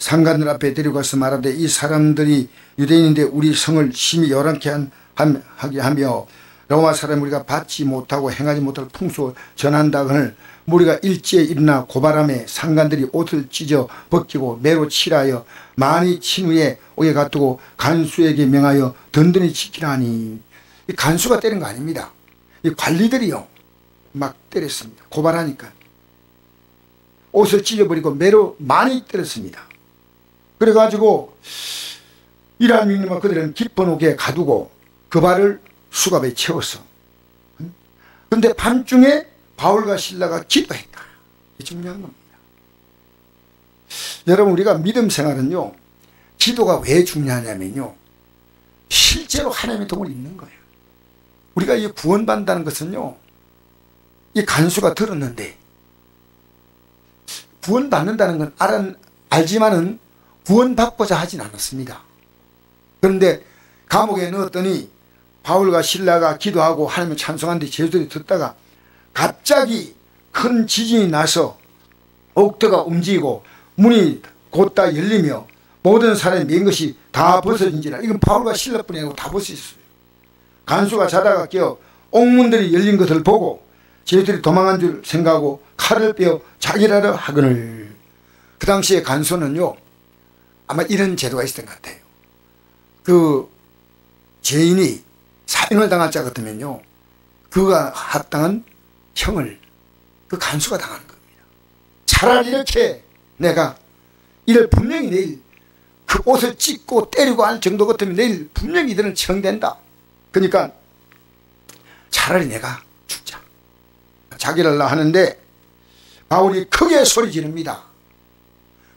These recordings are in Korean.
상관들 앞에 데려가서 말하되 이 사람들이 유대인인데 우리 성을 심히 요란케 하게 하며 로마 사람 우리가 받지 못하고 행하지 못할 풍수 전한다거늘 우리가 일제에 일어나 고발함에 상관들이 옷을 찢어 벗기고 매로 칠하여 많이 친 후에 옥에 가두고 간수에게 명하여 든든히 지키라니. 이 간수가 때린 거 아닙니다. 이 관리들이요 막 때렸습니다. 고발하니까 옷을 찢어버리고 매로 많이 때렸습니다. 그래가지고 이러한 명령과 그들은 깊은 옥에 가두고 그 발을 수갑에 채웠어. 그런데 밤중에 바울과 실라가 기도했다. 이게 중요한 겁니다. 여러분, 우리가 믿음 생활은요, 기도가 왜 중요하냐면요, 실제로 하나님의 도움을 입는 거예요. 우리가 이 구원받는다는 것은요, 이 간수가 들었는데 구원받는다는 건 알지만은 구원받고자 하진 않았습니다. 그런데 감옥에 넣었더니 바울과 실라가 기도하고 하나님을 찬송하는데 제자들이 듣다가 갑자기 큰 지진이 나서 옥터가 움직이고 문이 곧다 열리며 모든 사람이 맨 것이 다 벗어진지라. 이건 바울과 실라뿐이 아니고 다 벗어졌어요. 간수가 자다가 깨어 옥문들이 열린 것을 보고 제자들이 도망한 줄 생각하고 칼을 빼어 자기라를 하거늘. 그 당시에 간수는요 아마 이런 제도가 있었던 것 같아요. 그 죄인이 사형을 당할 자 같으면요 그가 합당한 형을 그 간수가 당하는 겁니다. 차라리 이렇게 내가 이를 분명히 내일 그 옷을 찢고 때리고 할 정도 같으면 내일 분명히 이들은 처형된다. 그러니까 차라리 내가 죽자. 자기를 하는데 바울이 크게 소리 지릅니다.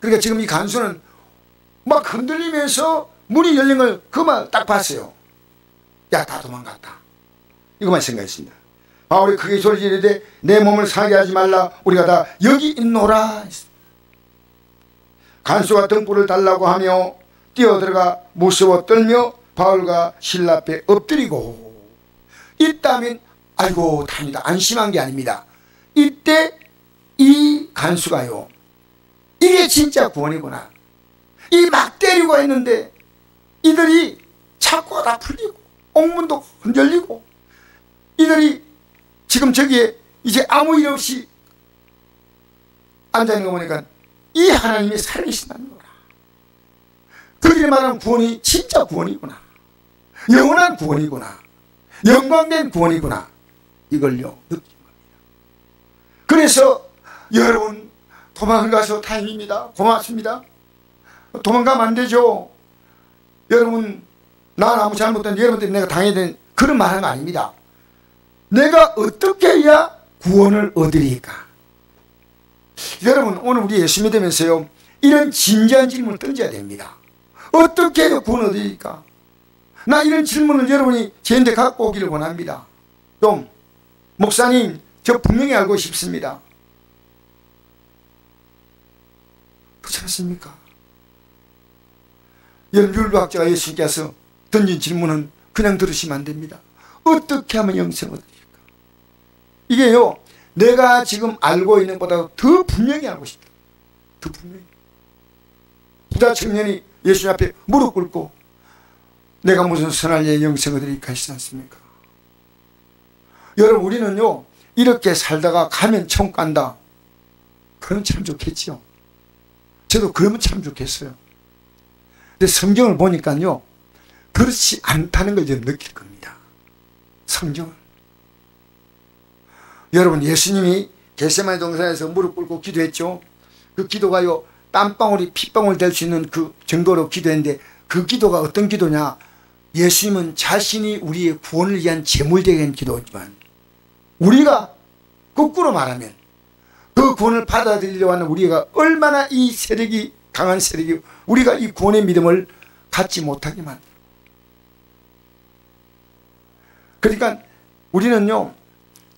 그러니까 지금 이 간수는 막 흔들리면서 문이 열린 걸 그만 딱 봤어요. 야, 다 도망갔다. 이것만 생각했습니다. 바울이 크게 소리 지르되 내 몸을 상하게 하지 말라. 우리가 다 여기 있노라. 간수가 등불을 달라고 하며 뛰어들어가 무서워 떨며 바울과 실라 앞에 엎드리고 있다면 아이고 다행이다 안심한 게 아닙니다. 이때 이 간수가요 이게 진짜 구원이구나. 이 막 때리고 했는데 이들이 창고가 다 풀리고 옥문도 열리고 이들이 지금 저기에 이제 아무 일 없이 앉아있는 거 보니까 이 하나님이 살아계신다는 거라. 그들이 말하는 구원이 진짜 구원이구나. 영원한 구원이구나. 영광된 구원이구나. 이걸요 느낀 겁니다. 그래서 여러분 도망가서 다행입니다. 고맙습니다. 도망가면 안 되죠. 여러분 나는 아무 잘못된 여러분들이 내가 당해야 되는 그런 말하는 거 아닙니다. 내가 어떻게 해야 구원을 얻으리까? 여러분 오늘 우리 예수 믿으면서요 이런 진지한 질문을 던져야 됩니다. 어떻게 해야 구원을 얻으리까? 나 이런 질문을 여러분이 저한테 갖고 오기를 원합니다. 좀 목사님 저 분명히 알고 싶습니다. 그렇지 않습니까? 여러분 율법학자가 예수님께서 던진 질문은 그냥 들으시면 안 됩니다. 어떻게 하면 영생을 얻으리까? 이게요 내가 지금 알고 있는 것보다 더 분명히 알고 싶다. 더 분명히. 부자 청년이 예수님 앞에 무릎 꿇고 내가 무슨 선할 예 영생을 얻으리까 하시지 않습니까? 여러분 우리는요 이렇게 살다가 가면 천국 간다. 그러면 참 좋겠지요. 저도 그러면 참 좋겠어요. 근데 성경을 보니까요 그렇지 않다는 걸 이제 느낄 겁니다. 성경을. 여러분 예수님이 겟세마네 동산에서 무릎 꿇고 기도했죠. 그 기도가요 땀방울이 핏방울 될 수 있는 그 정도로 기도했는데 그 기도가 어떤 기도냐. 예수님은 자신이 우리의 구원을 위한 제물되게 한 기도지만 우리가 거꾸로 말하면 그 구원을 받아들이려고 하는 우리가 얼마나 이 세력이 강한 세력이 우리가 이 구원의 믿음을 갖지 못하게 만들고. 그러니까 우리는요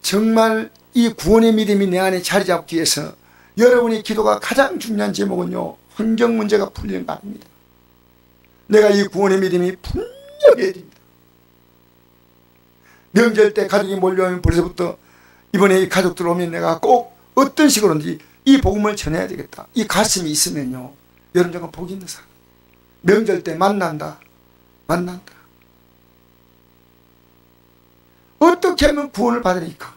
정말 이 구원의 믿음이 내 안에 자리 잡기 위해서 여러분의 기도가 가장 중요한 제목은요 환경 문제가 풀리는 거 아닙니다. 내가 이 구원의 믿음이 분명해야 됩니다. 명절 때 가족이 몰려오면 벌써부터 이번에 이 가족들 오면 내가 꼭 어떤 식으로든지 이 복음을 전해야 되겠다. 이 가슴이 있으면요 여러분 정말 복 있는 사람. 명절 때 만난다. 어떻게 하면 구원을 받으니까?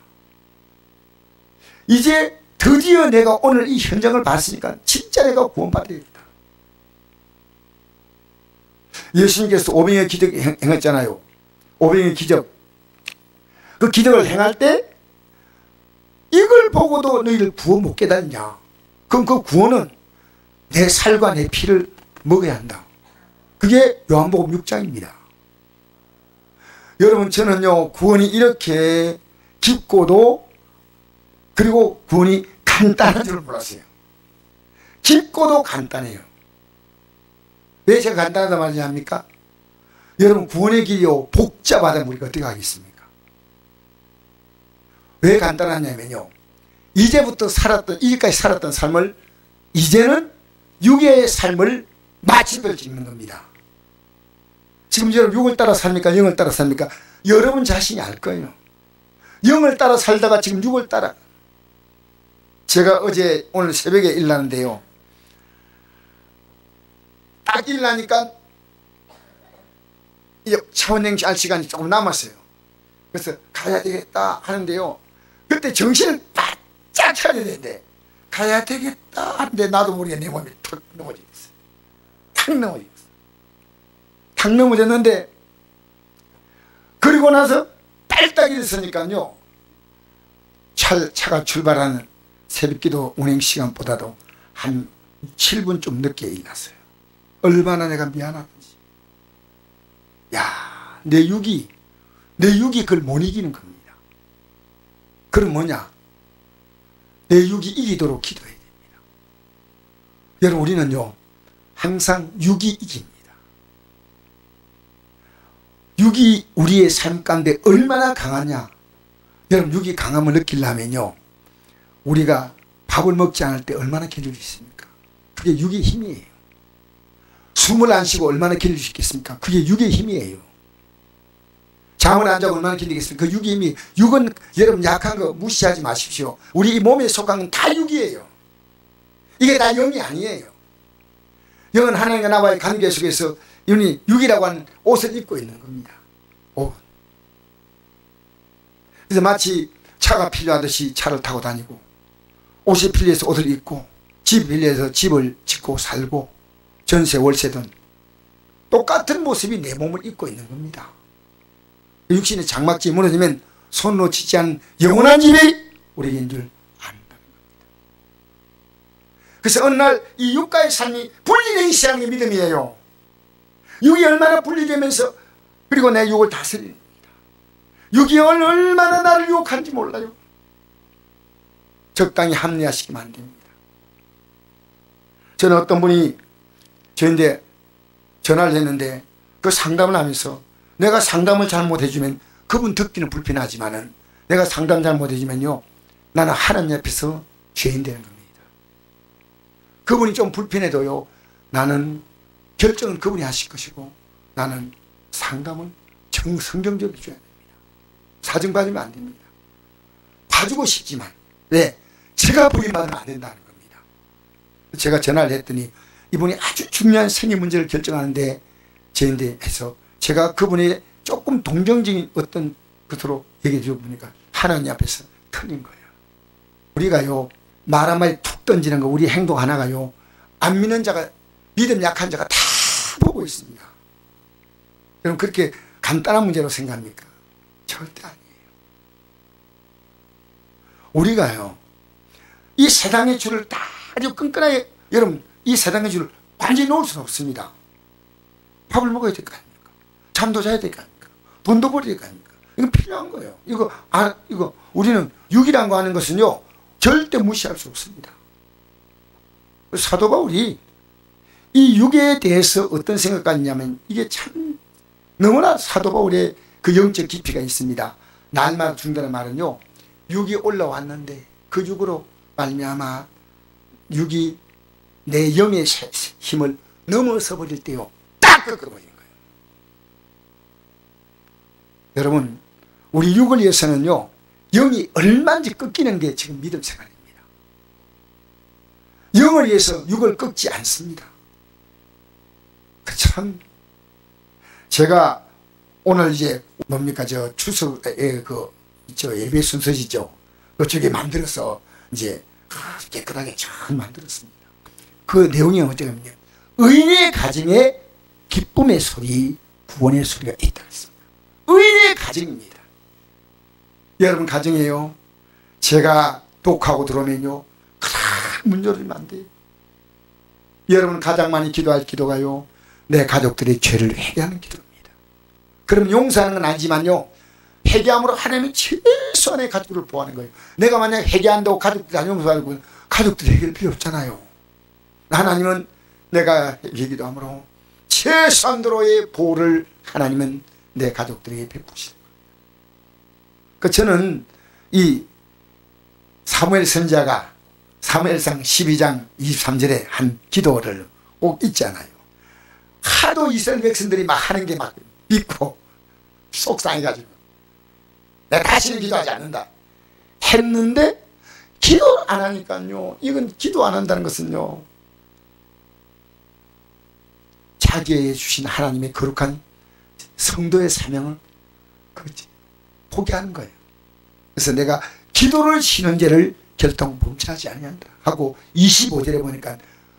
이제 드디어 내가 오늘 이 현장을 봤으니까 진짜 내가 구원받아야겠다. 예수님께서 오병이의 기적 행했잖아요. 오병이의 기적. 그 기적을 행할 때 이걸 보고도 너희들 구원 못 깨닫냐? 그럼 그 구원은 내 살과 내 피를 먹어야 한다. 그게 요한복음 6장입니다. 여러분, 저는요, 구원이 이렇게 깊고도, 그리고 구원이 간단한 줄 몰랐어요. 깊고도 간단해요. 왜 제가 간단하다 말이냐 합니까? 여러분, 구원의 길이요, 복잡하다면 우리가 어떻게 하겠습니까? 왜 간단하냐면요, 이제부터 이제까지 살았던 삶을, 이제는 육의 삶을 마침표를 찍는 겁니다. 지금 여러분 육을 따라 삽니까? 영을 따라 삽니까? 여러분 자신이 알 거예요. 영을 따라 살다가 지금 육을 따라. 제가 오늘 새벽에 일어나는데요, 딱 일어나니까 차원행시 할 시간이 조금 남았어요. 그래서 가야 되겠다 하는데요, 그때 정신을 바짝 차려야 되는데 가야 되겠다 하는데 나도 모르게 내 몸이 탁 넘어지겠어요. 탁 넘어졌는데, 그리고 나서 딸딱 일어서니까요, 차가 출발하는 새벽기도 운행 시간보다도 한 7분 좀 늦게 일어났어요. 얼마나 내가 미안한지. 야, 내 육이 그걸 못 이기는 겁니다. 그럼 뭐냐? 내 육이 이기도록 기도해야 됩니다. 여러분, 우리는요, 항상 육이 이깁니다. 육이 우리의 삶 가운데 얼마나 강하냐? 여러분, 육이 강함을 느끼려면요, 우리가 밥을 먹지 않을 때 얼마나 견딜 수 있습니까? 그게 육의 힘이에요. 숨을 안 쉬고 얼마나 견딜 수 있겠습니까? 그게 육의 힘이에요. 잠을 안 자고 얼마나 견디겠습니까? 그 육의 힘이. 육은 여러분 약한 거 무시하지 마십시오. 우리 이 몸에 속한 건 다 육이에요. 이게 다 영이 아니에요. 영은 하나님과 나와의 관계 속에서 이분이 육이라고 하는 옷을 입고 있는 겁니다. 옷. 그래서 마치 차가 필요하듯이 차를 타고 다니고, 옷이 필요해서 옷을 입고, 집이 필요해서 집을 짓고 살고, 전세 월세든 똑같은 모습이 내 몸을 입고 있는 겁니다. 육신의 장막지 무너지면 손으로 짓지 않은 영원한 집이 우리인 줄 안다는 겁니다. 그래서 어느 날 이 육과의 삶이 분리되기 시작한 게 믿음이에요. 육이 얼마나 분리되면서, 그리고 내 육을 다스리는 겁니다. 육이 얼마나 나를 유혹하는지 몰라요. 적당히 합리화시키면 안 됩니다. 저는 어떤 분이 저한테 전화를 했는데, 그 상담을 하면서 내가 상담을 잘못해주면 그분 듣기는 불편하지만은 내가 상담 잘못해주면요, 나는 하나님 앞에서 죄인 되는 겁니다. 그분이 좀 불편해도요, 나는 결정은 그분이 하실 것이고, 나는 상담은 성경적으로 줘야 됩니다. 사정 받으면 안 됩니다. 봐주고 싶지만, 왜? 제가 부인받으면 안 된다는 겁니다. 제가 전화를 했더니 이분이 아주 중요한 생애 문제를 결정하는데 저한테 해서, 제가 그분의 조금 동정적인 어떤 것으로 얘기해 주니까 하나님 앞에서 틀린 거예요. 우리가요, 말 한마디 툭 던지는 거, 우리 행동 하나가요, 안 믿는 자가, 믿음 약한 자가 다 보고 있습니다. 여러분, 그렇게 간단한 문제로 생각합니까? 절대 아니에요. 우리가요, 이 세상의 줄을 다 아주 끈끈하게, 여러분, 이 세상의 줄을 완전히 놓을 수는 없습니다. 밥을 먹어야 될 거 아닙니까? 잠도 자야 될 거 아닙니까? 돈도 벌어야 될 거 아닙니까? 이건 필요한 거예요. 이거 우리는 육이라는 거 하는 것은요, 절대 무시할 수 없습니다. 사도 바울이 이 육에 대해서 어떤 생각이 있냐면, 이게 참 너무나 사도 바울의 그 영적 깊이가 있습니다. 날마다 중단의 말은요, 육이 올라왔는데 그 육으로 말미암아 육이 내 영의 힘을 넘어서 버릴 때요, 딱 꺾어버리는 거예요. 여러분, 우리 육을 위해서는요, 영이 얼마든지 꺾이는 게 지금 믿음 생활입니다. 영을 위해서 육을 꺾지 않습니다. 참 제가 오늘 이제 뭡니까 저 추석에 저 예배 순서지죠. 그쪽에 만들어서 이제 깨끗하게 잘 만들었습니다. 그 내용이 어쩌냐면요. 의인의 가정에 기쁨의 소리, 구원의 소리가 있다 했습니다. 의인의 가정입니다. 여러분 가정이에요. 제가 독하고 들어오면요. 문 열리면 안 돼요. 여러분 가장 많이 기도할 기도가요. 내 가족들의 죄를 회개하는 기도입니다. 그럼 용서하는 건 아니지만요. 회개함으로 하나님은 최소한의 가족들을 보호하는 거예요. 내가 만약 회개한다고 가족들이 안 용서하고 가족들이 해결 필요 없잖아요. 하나님은 내가 회개기도 함으로 최선으로의 보호를 하나님은 내 가족들에게 베푸시는 거예요. 그 저는 이 사무엘 선지자가 사무엘상 12장 23절에 한 기도를 꼭 있잖아요. 하도 이스라엘 백성들이 막 하는 게 막 믿고 속상해가지고 내가 다시는 기도하지 않는다 했는데 기도 안 하니까요. 이건 기도 안 한다는 것은요. 자기에게 주신 하나님의 거룩한 성도의 사명을 포기하는 거예요. 그래서 내가 기도를 쉬는 죄를 결통 범죄하지 아니한다 하고 25절에 보니까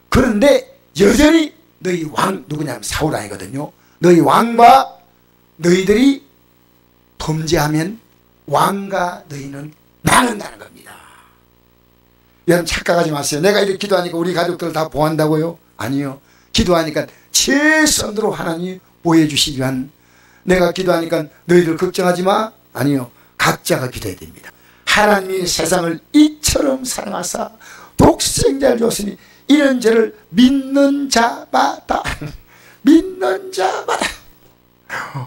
그런데 여전히 너희 왕 누구냐면 사울 아니거든요. 너희 왕과 너희들이 범죄하면 왕과 너희는 망한다는 겁니다. 여러분 착각하지 마세요. 내가 이렇게 기도하니까 우리 가족들을 다 보호한다고요? 아니요. 기도하니까 최선으로 하나님이 보호해 주시기 위한 내가 기도하니까 너희들 걱정하지 마? 아니요. 각자가 기도해야 됩니다. 하나님이 세상을 이처럼 사랑하사 독생자를 줬으니 이런 죄를 믿는 자마다 믿는 자마다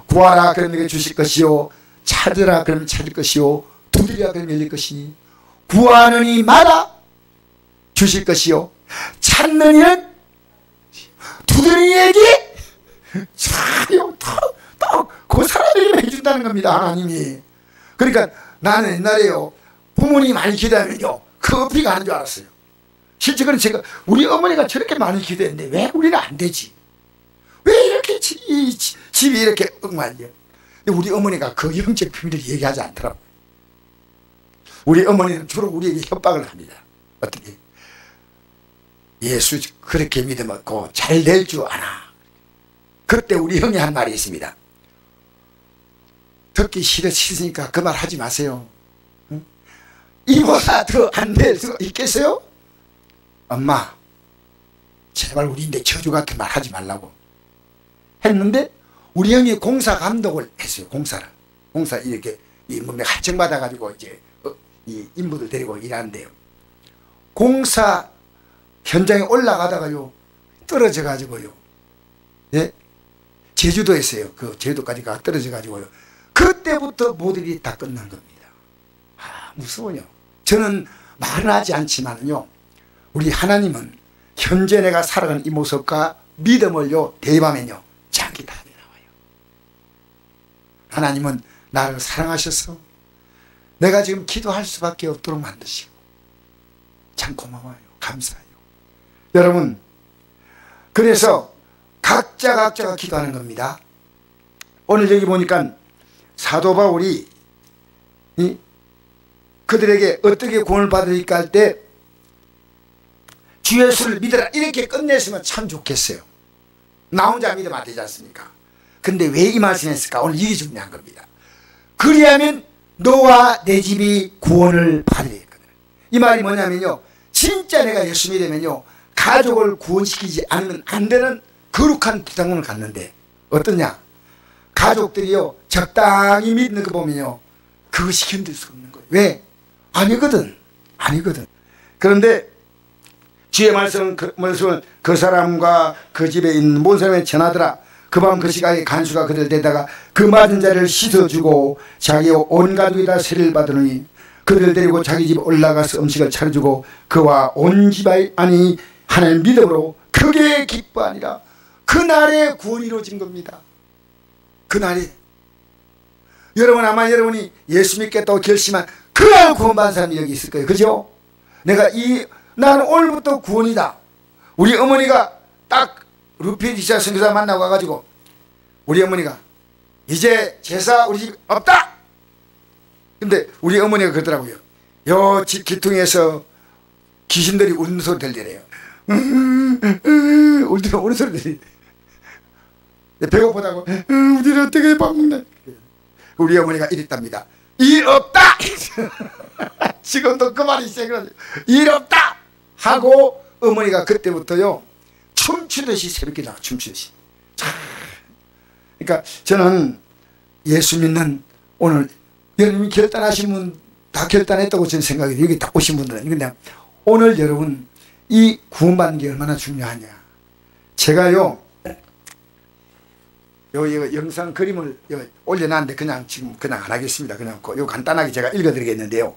구하라 그러면 내게 주실 것이요 찾으라 그러면 찾을 것이요 두드리라 그러면 열릴 것이니 구하는 이마다 주실 것이요 찾는 이는 두드리에게 자요 그 사람에게만 해준다는 겁니다. 하나님이. 그러니까 나는 옛날에요 부모님이 많이 기도하면요 커피가 하는 줄 알았어요. 실제로는 제가 우리 어머니가 저렇게 많이 기도했는데 왜 우리는 안 되지? 왜 이렇게 집이 이렇게 엉망이야? 우리 어머니가 그 영적 비밀을 얘기하지 않더라고요. 우리 어머니는 주로 우리에게 협박을 합니다. 어떻게? 예수 그렇게 믿으면 잘 될 줄 아나. 그때 우리 형이 한 말이 있습니다. 듣기 싫으니까 그 말 하지 마세요. 응? 이보다 더 안 될 수 있겠어요? 엄마 제발 우리인데 저주 같은 말 하지 말라고 했는데 우리 형이 공사 감독을 했어요. 공사 이렇게 이 몸에 할증 받아 가지고 이제 이 인부들 데리고 일하는데요. 공사 현장에 올라가다가요 떨어져 가지고요. 예? 제주도에서요. 그 제주도까지 가 떨어져 가지고요. 그때부터 모든 일이 다 끝난 겁니다. 무서워요. 저는 말은 하지 않지만요. 우리 하나님은 현재 내가 살아가는 이 모습과 믿음을요 대입하면요 장기 답이 나와요. 하나님은 나를 사랑하셔서 내가 지금 기도할 수밖에 없도록 만드시고 참 고마워요. 감사해요. 여러분 그래서 각자가 기도하는 겁니다. 오늘 여기 보니까 사도 바울이 그들에게 어떻게 구원을 받으리까 할 때 주 예수를 믿어라 이렇게 끝냈으면 참 좋겠어요. 나 혼자 믿으면 안 되지 않습니까? 근데 왜 이 말씀을 했을까? 오늘 이게 중요한 겁니다. 그리하면 너와 내 집이 구원을 받으리라 했거든요. 이 말이 뭐냐면요 진짜 내가 예수 믿으면요 가족을 구원시키지 않으면 안 되는 거룩한 부담을 갖는데 어떠냐? 가족들이요 적당히 믿는 거 보면요 그것이 견딜 수 없는 거예요. 왜? 아니거든. 그런데 주의 말씀은 그 사람과 그 집에 있는 모든 사람에 전하더라. 그 밤 그 시각에 간수가 그들 데다가 그 맞은 자를 씻어주고 자기의 온 가족이 다 세례를 받으니 그들 데리고 자기 집 올라가서 음식을 차려주고 그와 온 집안이 하나님 믿음으로 크게 기뻐하니라. 그날에 구원이 이루어진 겁니다. 그날에 여러분 아마 여러분이 예수 믿겠다고 결심한 그날 구원받은 사람이 여기 있을 거예요. 그죠? 나는 오늘부터 구원이다. 우리 어머니가 딱 루피 지사 선교사 만나고 와가지고 우리 어머니가 이제 제사 우리 집 없다. 근데 우리 어머니가 그러더라고요. 요 집 기퉁에서 귀신들이 우는 소리 들리래요. 우는 소리 들리. 배고프다고 우리는 어떻게 밥 먹나. 우리 어머니가 이랬답니다. 일 없다. 지금도 그 말이 있어요. 일 없다 하고 어머니가 그때부터요 춤추듯이 새벽에 나가 춤추듯이. 그러니까 저는 예수 믿는 오늘 여러분이 결단하신 분 다 결단했다고 저는 생각해요. 여기 딱 오신 분들은. 근데 오늘 여러분 이 구원받는 게 얼마나 중요하냐. 제가요 요 영상 그림을 올려놨는데 그냥 지금 그냥 안 하겠습니다. 그냥 요 간단하게 제가 읽어드리겠는데요.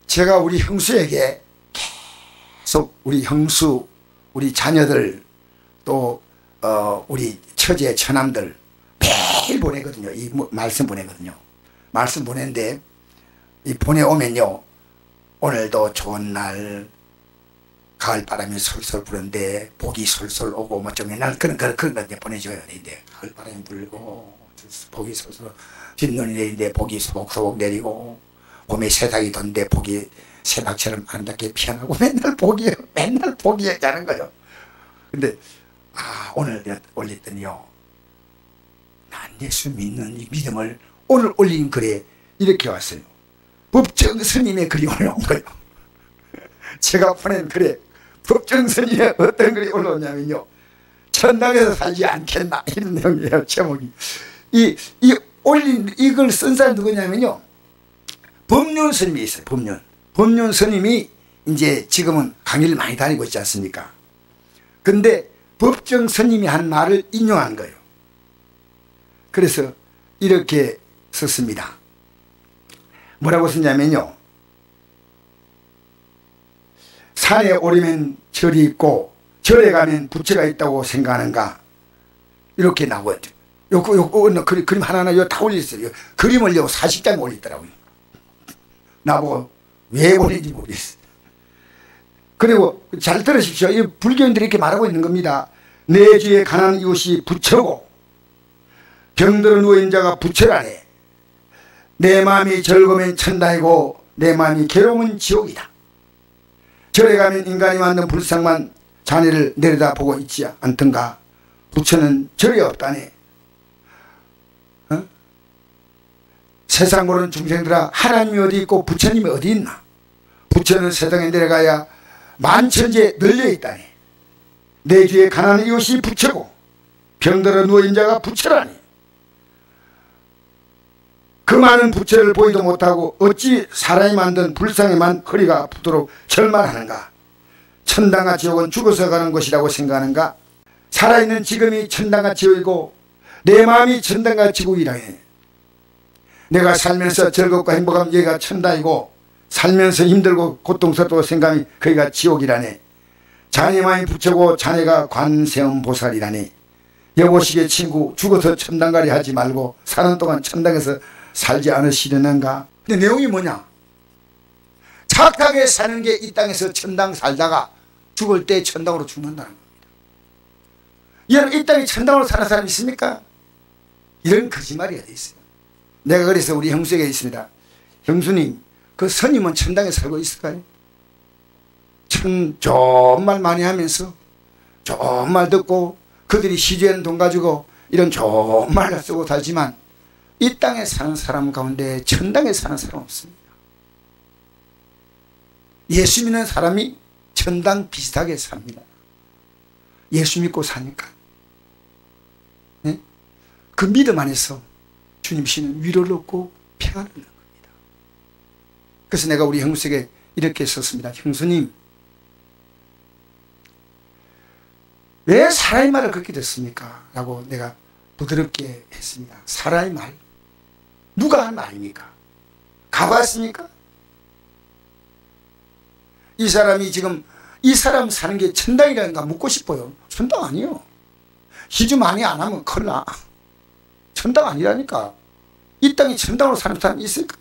제가 우리 형수에게 계속 우리 형수, 우리 자녀들 또 우리 처제 처남들 매일 보내거든요. 이 말씀 보내거든요. 말씀 보내는데 이 보내오면요 오늘도 좋은 날 가을바람이 솔솔 부는데 복이 솔솔 오고 뭐 좀 옛날 그런 거 보내줘야 되는데 가을바람이 불고 복이 솔솔 뒷눈이 내리는데 복이 소복소복 내리고 봄에 새싹이 돋는데 복이 새싹처럼 아름답게 피어나고 맨날 복이에요. 맨날 복이에요. 하는 거예요. 근데 오늘 내가 올렸더니요 난 예수 믿는 이 믿음을 오늘 올린 글에 이렇게 왔어요. 법정 스님의 글이 올라온 거예요. 제가 보낸 글에 법정 스님의 어떤 글이 올라오냐면요 천당에서 살지 않겠나 이런 내용이에요. 제목이. 올린 이걸 쓴 사람 누구냐면요 법륜 스님이 있어요. 법륜 스님이 이제 지금은 강의를 많이 다니고 있지 않습니까? 근데 법정 스님이 한 말을 인용한 거예요. 그래서 이렇게 썼습니다. 뭐라고 썼냐면요 산에 오르면 절이 있고 절에 가면 부처가 있다고 생각하는가 이렇게 나오거든요. 요 그림 하나하나 다 올렸어요. 그림을 40장 올리더라고요. 나보고 왜 올린지 모르겠어요. 그리고 잘 들으십시오. 이 불교인들이 이렇게 말하고 있는 겁니다. 내 주에 가난한 이웃이 부처고 병들어 누워있는 자가 부처라네. 내 마음이 즐거우면 천당이고 내 마음이 괴로우면 지옥이다. 절에 가면 인간이 만든 불상만 자네를 내려다보고 있지 않던가. 부처는 절이 없다네. 세상으로는 중생들아 하나님이 어디 있고 부처님이 어디 있나. 부처는 세상에 내려가야 만천지에 널려있다네. 내 주에 가난한 이웃이 부처고 병들어 누워있는 자가 부처라니. 그 많은 부처를 보이도 못하고 어찌 사람이 만든 불상에만 허리가 아프도록 절망하는가. 천당과 지옥은 죽어서 가는 것이라고 생각하는가. 살아있는 지금이 천당과 지옥이고 내 마음이 천당과 지옥이라네. 내가 살면서 즐겁고 행복하면 여기가 천당이고 살면서 힘들고 고통스럽다고 생각하면 거기가 지옥이라네. 자네 마음이 부처고 자네가 관세음보살이라네. 여보시게 친구 죽어서 천당가리 하지 말고 사는 동안 천당에서 살지 않으시려는가. 근데 내용이 뭐냐. 착하게 사는 게 이 땅에서 천당 살다가 죽을 때 천당으로 죽는다는 겁니다. 여러분 이 땅에 천당으로 사는 사람 있습니까? 이런 거짓말이 어디 있어요. 내가 그래서 우리 형수에게 있습니다. 형수님 그 스님은 천당에 살고 있을까요? 좋은 말 많이 하면서 좋은 말 듣고 그들이 시주하는 돈 가지고 이런 좋은 말을 쓰고 살지만 이 땅에 사는 사람 가운데 천당에 사는 사람 없습니다. 예수 믿는 사람이 천당 비슷하게 삽니다. 예수 믿고 사니까. 네? 그 믿음 안에서 주님 씨는 위로를 얻고 평안을 얻는 겁니다. 그래서 내가 우리 형수에게 이렇게 썼습니다. 형수님 왜 사람의 말을 그렇게 듣습니까? 라고 내가 부드럽게 했습니다. 사람의 말 누가 한 말입니까? 가봤습니까? 이 사람이 지금 이 사람 사는 게 천당이라는가 묻고 싶어요. 천당 아니에요. 희주 많이 안 하면 큰일 나. 천당 아니라니까. 이 땅에 천당으로 사는 사람이 있을까?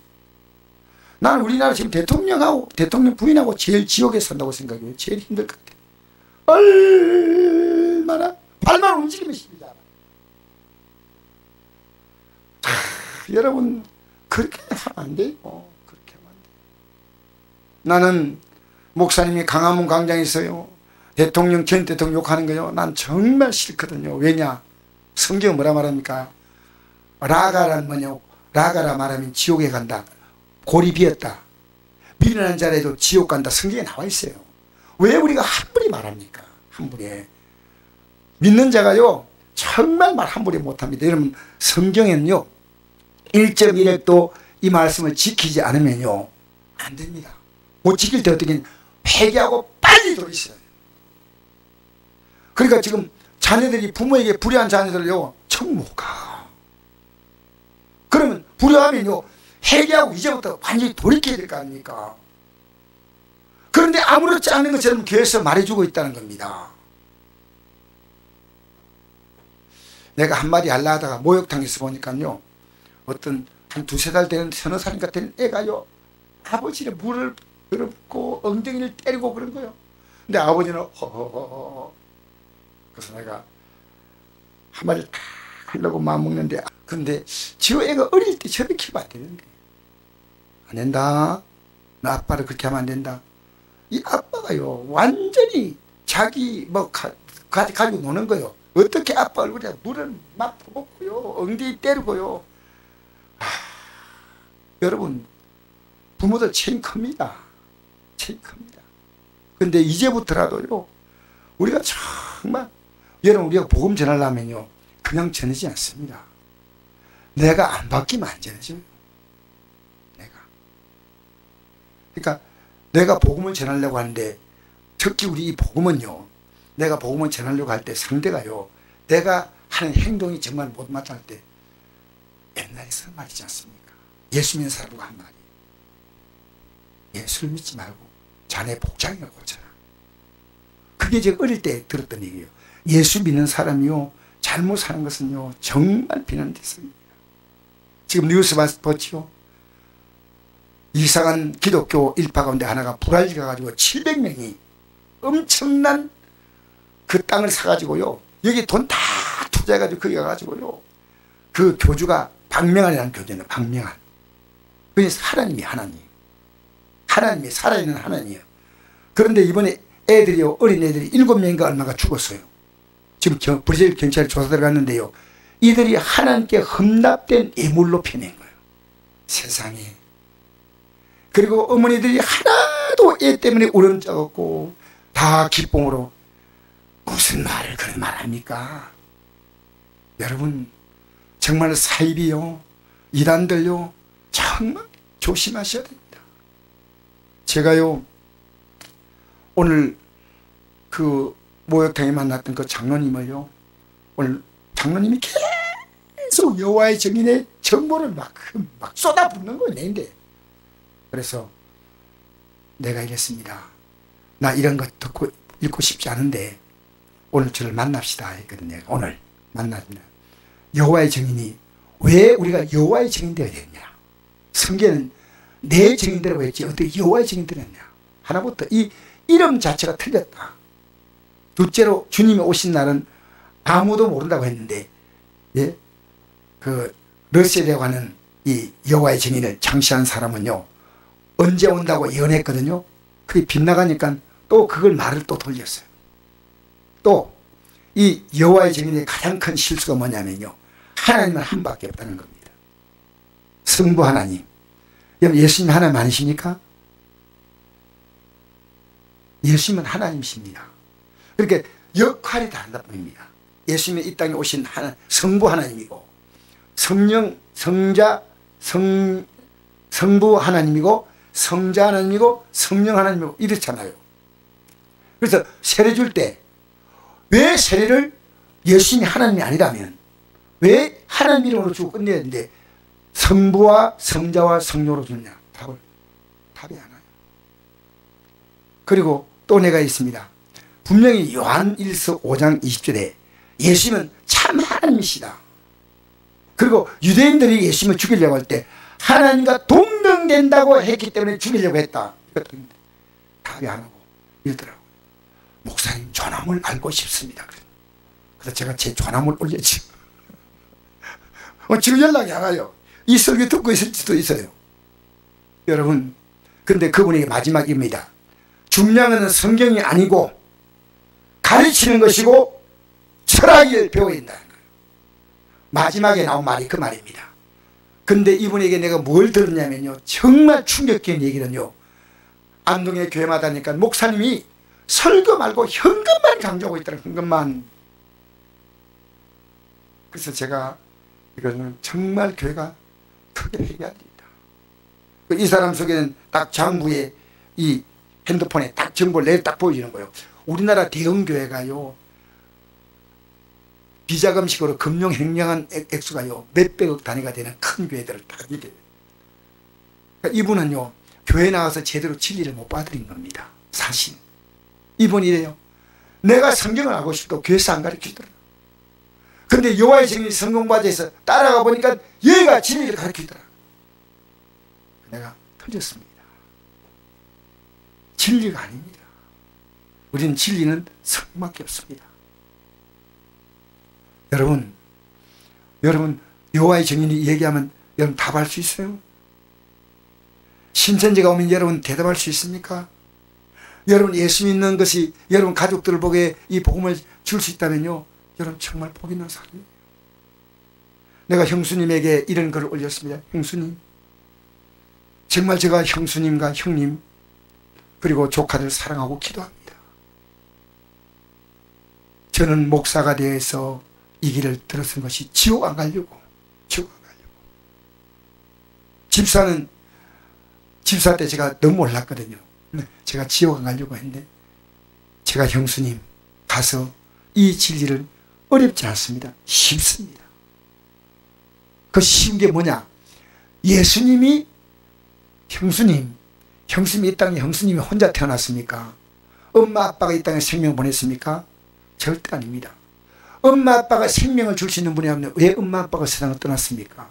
나는 우리나라 지금 대통령하고 대통령 부인하고 제일 지옥에 산다고 생각해요. 제일 힘들 것 같아요. 여러분 그렇게 하면 안 돼요. 그렇게 하면 안 돼요. 나는 목사님이 강화문 광장에 있어요. 대통령 전 대통령 욕하는 거요. 난 정말 싫거든요. 왜냐? 성경은 뭐라 말합니까? 라가란 뭐냐? 라가라 말하면 지옥에 간다. 골이 비었다. 미련한 자라도 지옥 간다. 성경에 나와 있어요. 왜 우리가 함부로 말합니까? 함부로. 믿는 자가요 정말 말 함부로 못합니다. 여러분 성경에는요 1.1핵도 이 말씀을 지키지 않으면요 안 됩니다. 못 지킬 때 어떻게 회개하고 빨리 돌이켜야 돼요. 그러니까 지금 자녀들이 부모에게 불효한 자녀들을요 청 못 가. 그러면 불효하면요 회개하고 이제부터 완전히 돌이켜야 될 거 아닙니까? 그런데 아무렇지 않은 것처럼 교회에서 말해주고 있다는 겁니다. 내가 한마디 하려 하다가 목욕탕에서 보니까요 어떤 한 두세 달 되는 서너 살인가 되는 애가요 아버지의 물을 더럽고 엉덩이를 때리고 그런 거요. 근데 아버지는 허허허허. 그래서 내가 한마디 딱 하려고 마음먹는데 근데 저 애가 어릴 때 저렇게 하면 안 되는데 안 된다. 나 아빠를 그렇게 하면 안 된다. 이 아빠가요 완전히 자기 뭐 가지고 노는 거요. 어떻게 아빠 얼굴에 물을 막 퍼붓고요 엉덩이 때리고요. 여러분 부모들 책임 큽니다. 책임 큽니다. 근데 이제부터라도요 우리가 정말 여러분 우리가 복음 전하려면요 그냥 전하지 않습니다. 내가 안 바뀌면 안 전해져요. 그러니까 내가 복음을 전하려고 하는데 특히 우리 이 복음은요 내가 복음을 전하려고 할 때 상대가요 내가 하는 행동이 정말 못 맞을 때 옛날에 쓴 말이지 않습니까? 예수 믿는 사람과 한 말이 예수를 믿지 말고 자네 복장을 고쳐라. 그게 제가 어릴 때 들었던 얘기예요. 예수 믿는 사람이요 잘못 사는 것은요 정말 비난됐습니다. 지금 뉴스 봤지요? 이상한 기독교 일파 가운데 하나가 브라질 가가지고 700명이 엄청난 그 땅을 사가지고요 여기 돈 다 투자해가지고 거기 가가지고요 그 교주가 박명환이라는 교주는 박명환. 그래서 하나님이 하나님이 살아있는 하나님이에요. 그런데 이번에 애들이요 어린 애들이 7명인가 얼마가 죽었어요. 지금 브라질 경찰이 조사 들어갔는데요 이들이 하나님께 흠납된 예물로 펴낸 거예요. 세상에. 그리고 어머니들이 하나도 애 때문에 울음 적 없고 다 기쁨으로 무슨 말을 그런 말 합니까? 여러분 정말 사입이요 이단들요 정말 조심하셔야 됩니다. 제가요 오늘 그 목욕탕에 만났던 그 장로님을요 오늘 장로님이 계속 여호와의 증인의 정보를 막 쏟아붓는 거예요 내인데. 그래서 내가 이랬습니다. 나 이런 거 듣고 읽고 싶지 않은데 오늘 저를 만납시다 했거든요. 오늘 만납니다. 여호와의 증인이 왜 우리가 여호와의 증인 되어야 되느냐. 성경은 내 증인되라고 했지 어떻게 여호와의 증인되라 했냐. 하나부터 이 이름 자체가 틀렸다. 둘째로 주님이 오신 날은 아무도 모른다고 했는데 예? 그 러셀이라고 하는 이 여호와의 증인을 창시한 사람은요 언제 온다고 예언했거든요. 그게 빗나가니까 또 그걸 말을 또 돌렸어요. 또 이 여호와의 증인의 가장 큰 실수가 뭐냐면요 하나님은 한 밖에 없다는 겁니다. 성부 하나님. 여러분 예수님 하나님 아니십니까? 예수님은 하나님이십니다. 그렇게 역할이 다르다 보입니다. 예수님이 이 땅에 오신 성부 하나님이고 성령 성자 성부 하나님이고 성자 하나님이고 성령 하나님이고 이렇잖아요. 그래서 세례 줄 때 왜 세례를 예수님이 하나님이 아니라면 왜 하나님 이름으로 주고 끝내야 되는데 성부와 성자와 성령으로 주느냐. 답이 안 와요. 그리고 또 내가 있습니다. 분명히 요한 1서 5장 20절에 예수님은 참 하나님이시다. 그리고 유대인들이 예수님을 죽이려고 할 때 하나님과 동등된다고 했기 때문에 죽이려고 했다. 답이 안 오고 이러더라고요. 목사님 전함을 알고 싶습니다. 그래서 제가 제 전함을 올렸지. 지금 연락이 안 와요. 이 설교 듣고 있을 수도 있어요. 여러분, 근데 그분에게 마지막입니다. 중요한 것은 성경이 아니고 가르치는 것이고 철학을 배워야 된다는 거예요. 마지막에 나온 말이 그 말입니다. 근데 이분에게 내가 뭘 들었냐면요, 정말 충격적인 얘기는요, 안동의 교회마다 하니까 목사님이 설교 말고 현금만 강조하고 있다는, 현금만. 그래서 제가 이거는 정말 교회가 크게 회개해야 됩니다. 이 사람 속에는 딱 장부에 이 핸드폰에 딱 정보를 내일 딱 보여주는 거예요. 우리나라 대형 교회가요, 비자금식으로 금융 횡령한 액수가요 몇백억 단위가 되는 큰 교회들을 딱 이게. 그러니까 이분은요, 교회 나와서 제대로 진리를 못 받은 겁니다. 사실 이분이 이래요. 내가 성경을 알고 싶도 교회에서 안 가르치더라. 근데 여호와의 증인이 성공과제에서 따라가 보니까 얘가 진리를 가르치더라. 내가 틀렸습니다. 진리가 아닙니다. 우리는 진리는 성밖에 없습니다. 여러분 여호와의 증인이 얘기하면 여러분 답할 수 있어요? 신천지가 오면 여러분 대답할 수 있습니까? 여러분 예수 믿는 것이 여러분 가족들 보게 이 복음을 줄 수 있다면요, 여러분 정말 복 있는 사람이에요. 내가 형수님에게 이런 글을 올렸습니다. 형수님, 정말 제가 형수님과 형님 그리고 조카들 사랑하고 기도합니다. 저는 목사가 되어서 이 길을 들어선 것이 지옥 안 가려고. 집사 때 제가 너무 몰랐거든요. 제가 지옥 안 가려고 했는데, 제가 형수님 가서 이 진리를, 어렵지 않습니다. 쉽습니다. 그 쉬운 게 뭐냐? 예수님이 형수님이 이 땅에 형수님이 혼자 태어났습니까? 엄마 아빠가 이 땅에 생명 보냈습니까? 절대 아닙니다. 엄마 아빠가 생명을 줄 수 있는 분이 없는데 왜 엄마 아빠가 세상을 떠났습니까?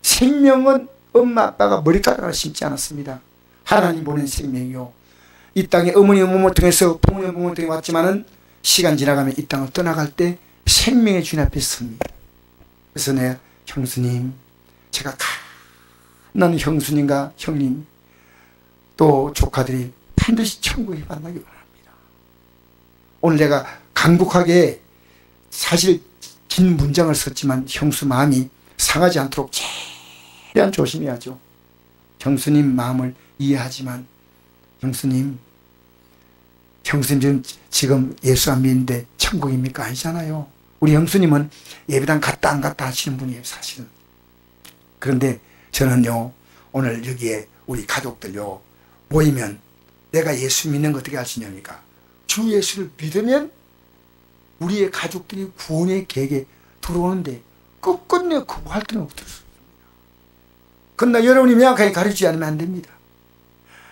생명은 엄마 아빠가 머리카락을 심지 않았습니다. 하나님 보낸 생명이요, 이 땅에 어머니의 몸을 통해서 부모의 몸을 통해 왔지만은 시간 지나가면 이 땅을 떠나갈 때 생명의 주인 앞에 섭니다. 그래서 내가 형수님, 제가 나는 형수님과 형님 또 조카들이 반드시 천국에 만나기 원합니다. 오늘 내가 강국하게 사실 긴 문장을 썼지만 형수 마음이 상하지 않도록 최대한 조심해야죠. 형수님 마음을 이해하지만, 형수님 지금 예수 안 믿는데 천국입니까? 아니잖아요. 우리 형수님은 예배당 갔다 안 갔다 하시는 분이에요, 사실은. 그런데 저는요, 오늘 여기에 우리 가족들요 모이면 내가 예수 믿는 거 어떻게 알 수 있냐니까, 주 예수를 믿으면 우리의 가족들이 구원의 계획에 들어오는데 끝끝내 거부할 데는 없었습니다. 그러나 여러분이 명확하게 가르치지 않으면 안 됩니다.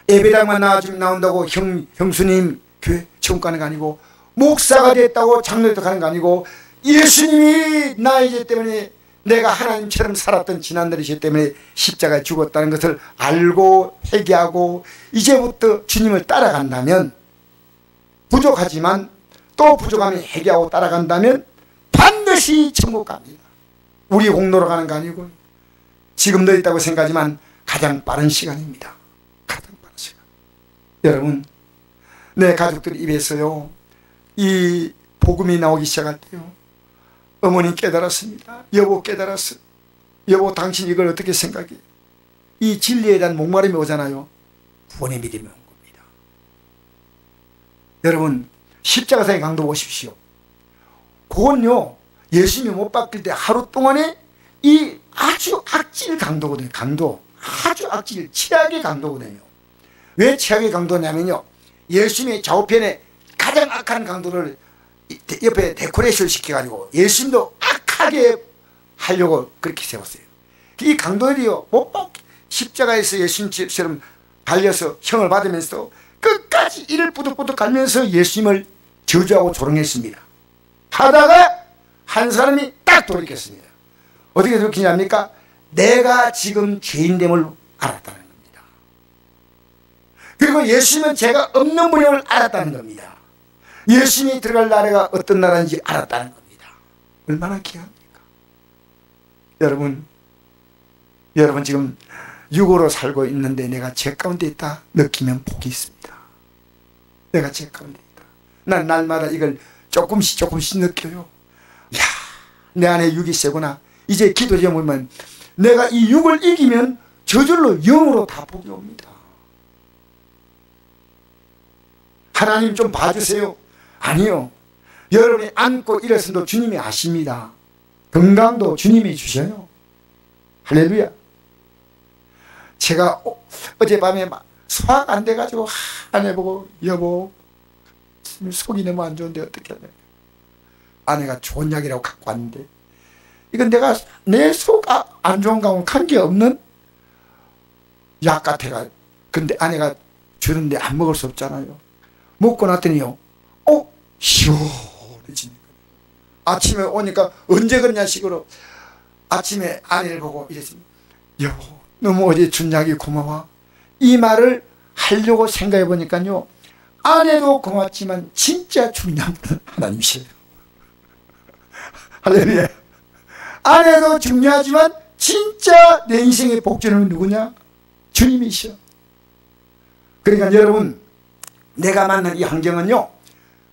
예배당만 나온다고 형수님 교회 천국 가는 거 아니고, 목사가 됐다고 장로도 가는 거 아니고, 예수님이 나의 죄 때문에 내가 하나님처럼 살았던 지난날의 죄 때문에 십자가에 죽었다는 것을 알고 회개하고 이제부터 주님을 따라간다면, 부족하지만 또 부족하면 회개하고 따라간다면 반드시 천국 갑니다. 우리 공로로 가는 거 아니고, 지금도 있다고 생각하지만 가장 빠른 시간입니다. 가장 빠른 시간. 여러분, 내 가족들 입에서요 이 복음이 나오기 시작할 때요, 어머니 깨달았습니다. 여보 깨달았어. 여보 당신 이걸 어떻게 생각해? 이 진리에 대한 목마름이 오잖아요. 구원의 믿음이 온 겁니다. 여러분, 십자가상의 강도 보십시오. 그건요, 예수님이 못 박힐 때 하루 동안에 이 아주 악질 강도거든요. 강도, 아주 악질, 최악의 강도거든요. 왜 최악의 강도냐면요, 예수님의 좌우편에 가장 악한 강도를 옆에 데코레이션 시켜가지고 예수님도 악하게 하려고 그렇게 세웠어요. 이 강도들이요, 못 박혀 십자가에서 예수님처럼 달려서 형을 받으면서 끝까지 이를 부득부득 갈면서 예수님을 저주하고 조롱했습니다. 하다가 한 사람이 딱 돌이켰습니다. 어떻게 돌이키냐입니까? 내가 지금 죄인됨을 알았다는 겁니다. 그리고 예수님은 죄가 없는 분임을 알았다는 겁니다. 예수님이 들어갈 나라가 어떤 나라인지 알았다는 겁니다. 얼마나 귀합니까? 여러분, 여러분 지금 육으로 살고 있는데 내가 죄 가운데 있다 느끼면 복이 있습니다. 내가 죄 가운데 있다. 난 날마다 이걸 조금씩 느껴요. 야, 내 안에 육이 세구나. 이제 기도 제목은 내가 이 육을 이기면 저절로 영으로 다 복이 옵니다. 하나님 좀 봐주세요. 아니요. 여러분이 앉고 일어서도 주님이 아십니다. 건강도 주님이 주셔요. 할렐루야. 제가 어젯밤에 소화가 안 돼가지고 아내보고 여보 속이 너무 안 좋은데 어떻게 하냐. 아내가 좋은 약이라고 갖고 왔는데 이건 내가 내 속 안 좋은 가운데 관계 없는 약 같아가. 근데 아내가 주는데 안 먹을 수 없잖아요. 먹고 났더니요 시원해지니까 아침에 오니까 언제 그러냐 식으로 아침에 아내를 보고 이랬습니다. 여보 너무 어제 준 약이 고마워. 이 말을 하려고 생각해 보니까요 아내도 고맙지만 진짜 중요한 분은 하나님이세요. 할렐루야. 아내도 중요하지만 진짜 내 인생의 복주는 누구냐? 주님이시여. 그러니까 여러분 내가 만난 이 환경은요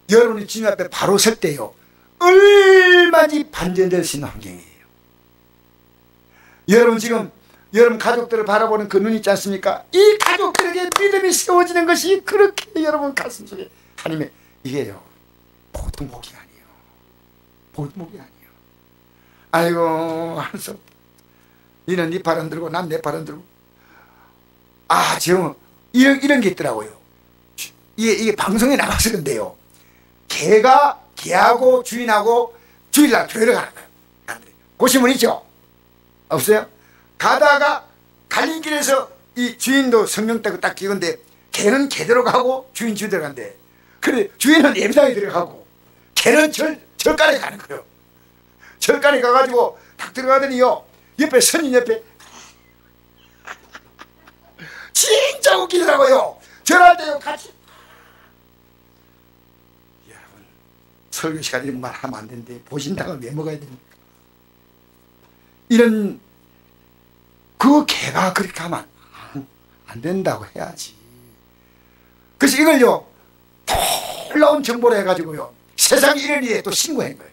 여러분이 주님 앞에 바로 설 때요 얼마든지 반전될 수 있는 환경이에요. 여러분 지금 여러분 가족들을 바라보는 그 눈이 있지 않습니까? 이 가족들에게 믿음이 세워지는 것이 그렇게 여러분 가슴속에 하나님의 이게요 보통 복이 아니에요. 보통 복이 아니에요. 아이고 하면서 니는 네 팔 안 들고 난 내 팔 안 들고 지금 이런 게 있더라고요. 이게 방송에 나가서 그런데요 개하고 주인하고 주일날 교회를 가는 거예요. 보신 분 있죠? 없어요? 가다가 갈림길에서 이 주인도 성령 따고 딱 끼건데 개는 개대로 가고 주인 주대로 간대. 그래 주인은 예배당에 들어가고 개는 절간에 가는 거예요. 절간에 가가지고 딱 들어가더니요 옆에 선인 옆에 진짜 웃기더라고요. 절할 때요 같이 여러분 설교 시간에 이런 말 하면 안 되는데 보신다고 왜 먹어야 됩니까? 이런 그 개가 그렇게 하면 안 된다고 해야지. 그래서 이걸요 놀라운 정보를 해가지고요 세상 이런 일에 또 신고한 거예요.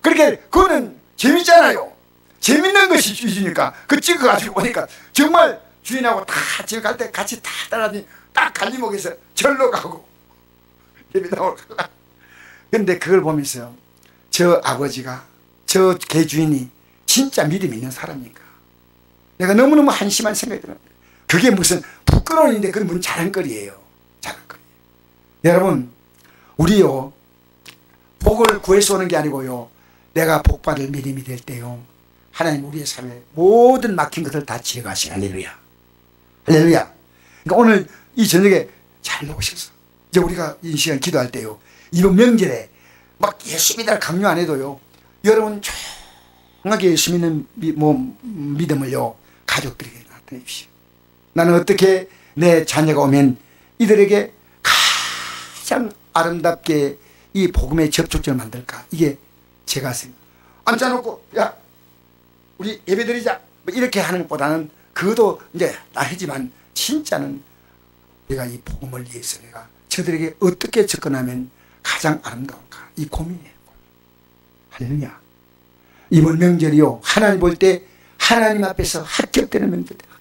그렇게 그거는 재밌잖아요. 재밌는 것이 주주니까 그 찍어가지고 오니까 정말 주인하고 다 집에 갈 때 같이 다 따라다니 딱 갈림목에서 절로 가고 예배당으로 가고. 근데 그걸 보면서 저 아버지가 저 개 주인이 진짜 믿음 있는 사람인가. 내가 너무너무 한심한 생각이 들어요. 그게 무슨 부끄러운 일인데 그건 무슨 자랑거리예요. 자랑거리. 여러분 우리요 복을 구해서 오는 게 아니고요 내가 복받을 믿음이 될 때요 하나님 우리의 삶에 모든 막힌 것을 다 제거하시고 할렐루야. 할렐루야. 그러니까 오늘 이 저녁에 잘 보셔서 이제 우리가 이 시간 기도할 때요 이번 명절에 막 예수 믿으라 강요 안 해도요 여러분 조용하게 예수 믿는 믿음을요 가족들에게 나타내십시오. 나는 어떻게 내 자녀가 오면 이들에게 가장 아름답게 이 복음의 접촉점을 만들까. 이게 제가 앉아놓고 야 우리 예배드리자 뭐 이렇게 하는 것보다는 그것도 이제 나이지만 진짜는 내가 이 복음을 위해서 내가 저들에게 어떻게 접근하면 가장 아름다울까 이 고민이에요. 할렐루야. 이번 명절이요 하나님 볼 때 하나님 앞에서 합격되는 명절이에요.